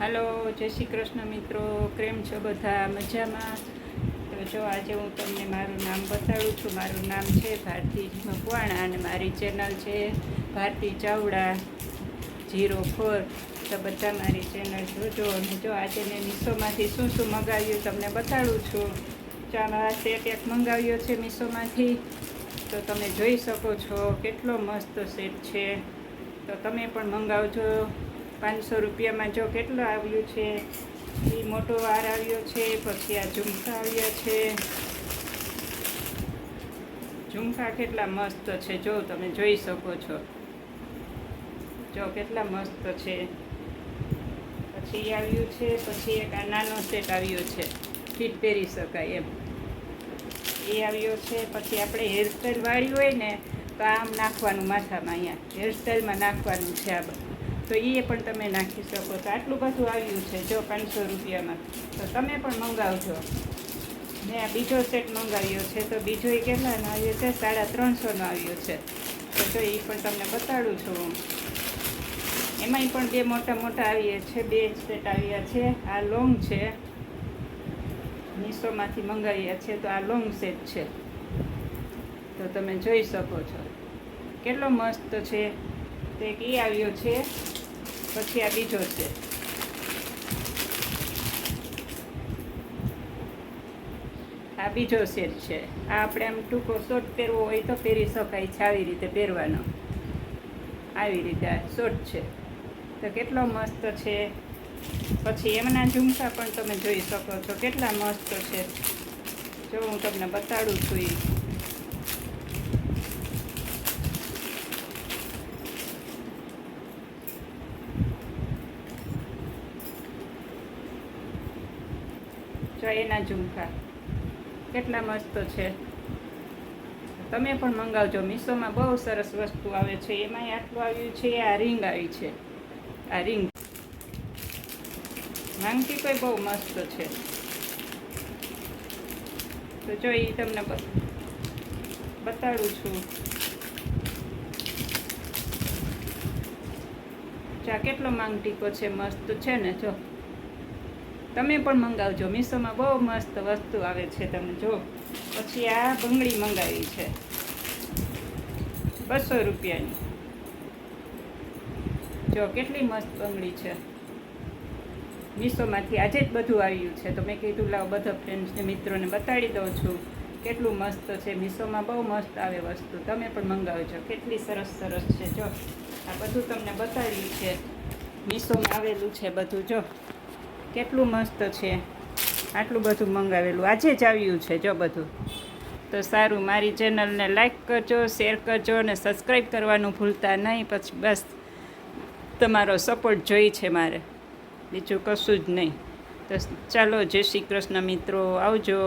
હાલો, જય શ્રી કૃષ્ણ મિત્રો. કેમ છો બધા? મજામાં? તો જો આજે હું તમને મારું નામ બતાડું છું. મારું નામ છે ભારતી મકવાણા અને મારી ચેનલ છે ભારતી ચાવડા 04. તો બધા મારી ચેનલ જોજો. અને જો આજે મેં મીશોમાંથી શું શું મંગાવ્યું તમને બતાડું છું. ચાલો, આ સેટ એક મંગાવ્યો છે મીશોમાંથી. તો તમે જોઈ શકો છો કેટલો મસ્ત સેટ છે. તો તમે પણ મંગાવજો. 500 રૂપિયામાં જો કેટલો આવ્યું છે. એ મોટો વાર આવ્યો છે. પછી આ ઝુમકા આવ્યા છે. ઝુમકા કેટલા મસ્ત છે જો તમે જોઈ શકો છો. જો કેટલા મસ્ત છે. પછી આવ્યું છે. પછી એક આ નાનો સેટ આવ્યો છે, ફીટ પહેરી શકાય એમ. એ આવ્યો છે. પછી આપણે હેરસ્ટાઈલ વાળી હોય ને તો આમ નાખવાનું માથામાં, અહીંયા હેરસ્ટાઈલમાં નાખવાનું છે આ. તો એ પણ તમે નાખી શકો. તો આટલું બધું આવ્યું છે જો 500 રૂપિયામાં. તો તમે પણ મંગાવજો. મેં આ બીજો સેટ મંગાવ્યો છે. તો બીજો એ કેટલાનો આવ્યો છે? 350નો આવ્યો છે. તો જો એ પણ તમને બતાડું છું. એમાંય પણ બે મોટા મોટા આવ્યા છે. બે સેટ આવ્યા છે. આ લોંગ છે, મીશોમાંથી મંગાવ્યા છે. તો આ લોંગ સેટ છે. તો તમે જોઈ શકો છો કેટલો મસ્ત છે. તો એક એ આવ્યો છે. પછી આ બીજો છે. આ બીજો સેટ છે. આ આપણે આમ ટૂંકો શોર્ટ પહેરવો હોય તો પહેરી શકાય છે. આવી રીતે પહેરવાનો, આવી રીતે આ શોર્ટ છે. તો કેટલો મસ્ત છે. પછી એમના ઝુમકા પણ તમે જોઈ શકો છો કેટલા મસ્ત છે. જો હું તમને બતાડું છું. જો એના ઝુમકા કેટલા મસ્ત છે. તમે પણ મંગાવજો. મીશોમાં બહુ સરસ વસ્તુ આવે છે. એમાંય આટલું આવ્યું છે. આ રિંગ આવી છે. આ રિંગ માંગતી કોઈ બહુ મસ્ત છે. તો જો એ તમને બતાડું છું. ચા કેટલો માંગટીકો છે, મસ્ત છે ને. જો તમે પણ મંગાવજો. મીશોમાં બહુ મસ્ત વસ્તુ આવે છે. તમે જો. પછી આ બંગડી મંગાવી છે 200 રૂપિયાની. જો કેટલી મસ્ત બંગડી છે. મીશોમાંથી આજે જ બધું આવ્યું છે. તો મેં કીધું લાવ બધા ફ્રેન્ડ્સને મિત્રોને બતાડી દઉં છું કેટલું મસ્ત છે. મીશોમાં બહુ મસ્ત આવે વસ્તુ. તમે પણ મંગાવજો. કેટલી સરસ સરસ છે. જો આ બધું તમને બતાવ્યું છે. મીશોમાં આવેલું છે બધું. જો કેટલું મસ્ત છે. આટલું બધું મંગાવેલું આજે જ આવ્યું છે જો બધું. તો સારું, મારી ચેનલને લાઈક કરજો, શેર કરજો અને સબસ્ક્રાઈબ કરવાનું ભૂલતા નહીં. પછી બસ તમારો સપોર્ટ જોઈ છે મારે, બીજું કશું જ નહીં. તો ચાલો, જય શ્રી કૃષ્ણ મિત્રો. આવજો.